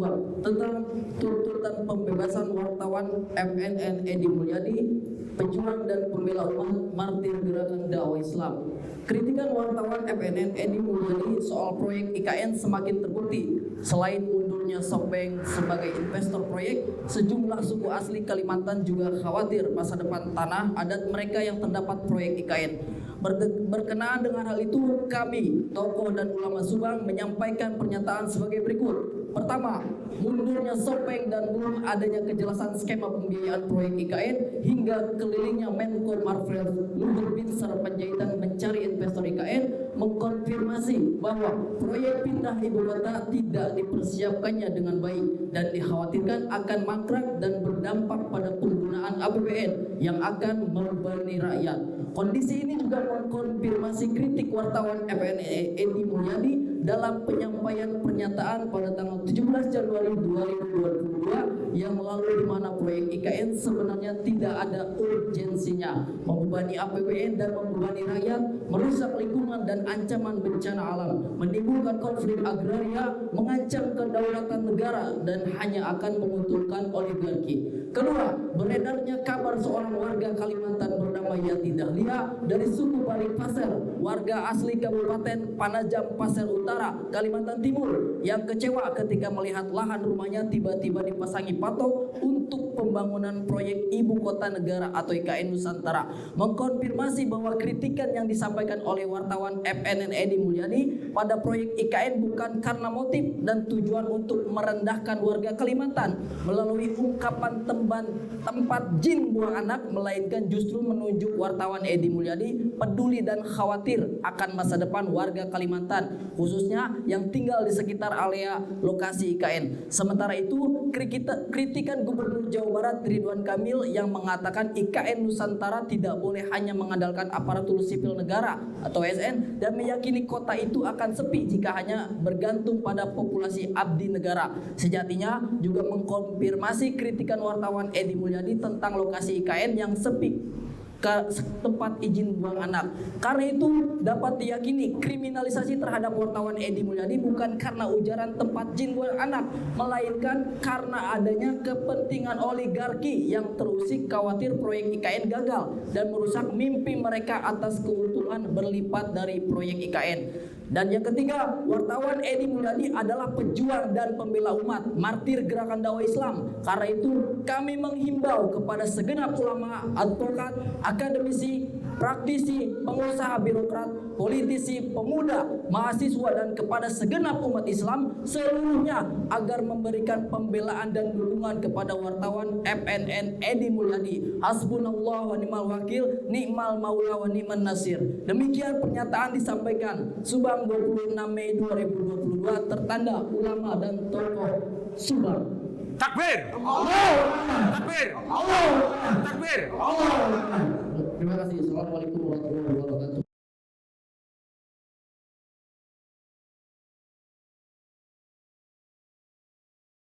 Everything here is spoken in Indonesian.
Subang tentang tuntutan pembebasan wartawan FNN Edi Mulyadi, pejuang dan pembela umat martir gerakan dakwah Islam. Kritikan wartawan FNN Edi Mulyadi soal proyek IKN semakin terbukti. Selain mundurnya Sopeng sebagai investor proyek, sejumlah suku asli Kalimantan juga khawatir masa depan tanah adat mereka yang terdapat proyek IKN. Berkenaan dengan hal itu, kami, tokoh dan ulama Subang menyampaikan pernyataan sebagai berikut. Pertama, mundurnya Sopeng dan belum adanya kejelasan skema pembiayaan proyek IKN hingga kelilingnya Menko Marvel Luhut Binsar Panjaitan mencari investor IKN mengkonfirmasi bahwa proyek pindah ibu kota tidak dipersiapkannya dengan baik dan dikhawatirkan akan mangkrak dan berdampak pada penggunaan APBN yang akan membebani rakyat. Kondisi ini juga mengkonfirmasi kritik wartawan FNN Edi Mulyadi dalam penyampaian pernyataan pada tanggal 17 Januari 2022 yang melalui di mana proyek IKN sebenarnya tidak ada urgensinya, membebani APBN dan membebani rakyat, merusak lingkungan dan ancaman bencana alam, menimbulkan konflik agraria, mengancam kedaulatan negara dan hanya akan menguntungkan oligarki. Kedua, beredarnya kabar seorang warga Kalimantan bernama Yati Dahlia dari suku Balik Pasir, warga asli Kabupaten Panajam Pasir Utara, Kalimantan Timur, yang kecewa ketika melihat lahan rumahnya tiba-tiba dipasangi patok untuk pembangunan proyek ibu kota negara atau IKN Nusantara, mengkonfirmasi bahwa kritikan yang disampaikan oleh wartawan FNN Edi Mulyadi pada proyek IKN bukan karena motif dan tujuan untuk merendahkan warga Kalimantan melalui ungkapan tempat jin buang anak, melainkan justru menunjuk wartawan Edi Mulyadi peduli dan khawatir akan masa depan warga Kalimantan, khususnya yang tinggal di sekitar area lokasi IKN. Sementara itu, kritikan Gubernur Jawa Barat Ridwan Kamil yang mengatakan IKN Nusantara tidak boleh hanya mengandalkan aparatur sipil negara atau ASN dan meyakini kota itu akan sepi jika hanya bergantung pada populasi abdi negara. Sejatinya juga mengkonfirmasi kritikan wartawan Edi Mulyadi tentang lokasi IKN yang sepi ke tempat izin buang anak. Karena itu dapat diyakini kriminalisasi terhadap wartawan Edi Mulyadi bukan karena ujaran tempat jin buang anak, melainkan karena adanya kepentingan oligarki yang terusik khawatir proyek IKN gagal dan merusak mimpi mereka atas keuntungan berlipat dari proyek IKN. Dan yang ketiga, wartawan Edi Mulyadi adalah pejuang dan pembela umat, martir gerakan dakwah Islam. Karena itu kami menghimbau kepada segenap ulama, advokat, akademisi, praktisi, pengusaha, birokrat, politisi, pemuda, mahasiswa dan kepada segenap umat Islam seluruhnya agar memberikan pembelaan dan dukungan kepada wartawan FNN Edi Mulyadi. Hasbunallah wa ni'mal wakil, ni'mal maula wa ni'man nasir. Demikian pernyataan disampaikan Subang 26 Mei 2022 tertanda ulama dan tokoh Subang. Takbir! Allah! Takbir! Allah! Takbir! Allah! Terima kasih. Assalamualaikum warahmatullahi wabarakatuh.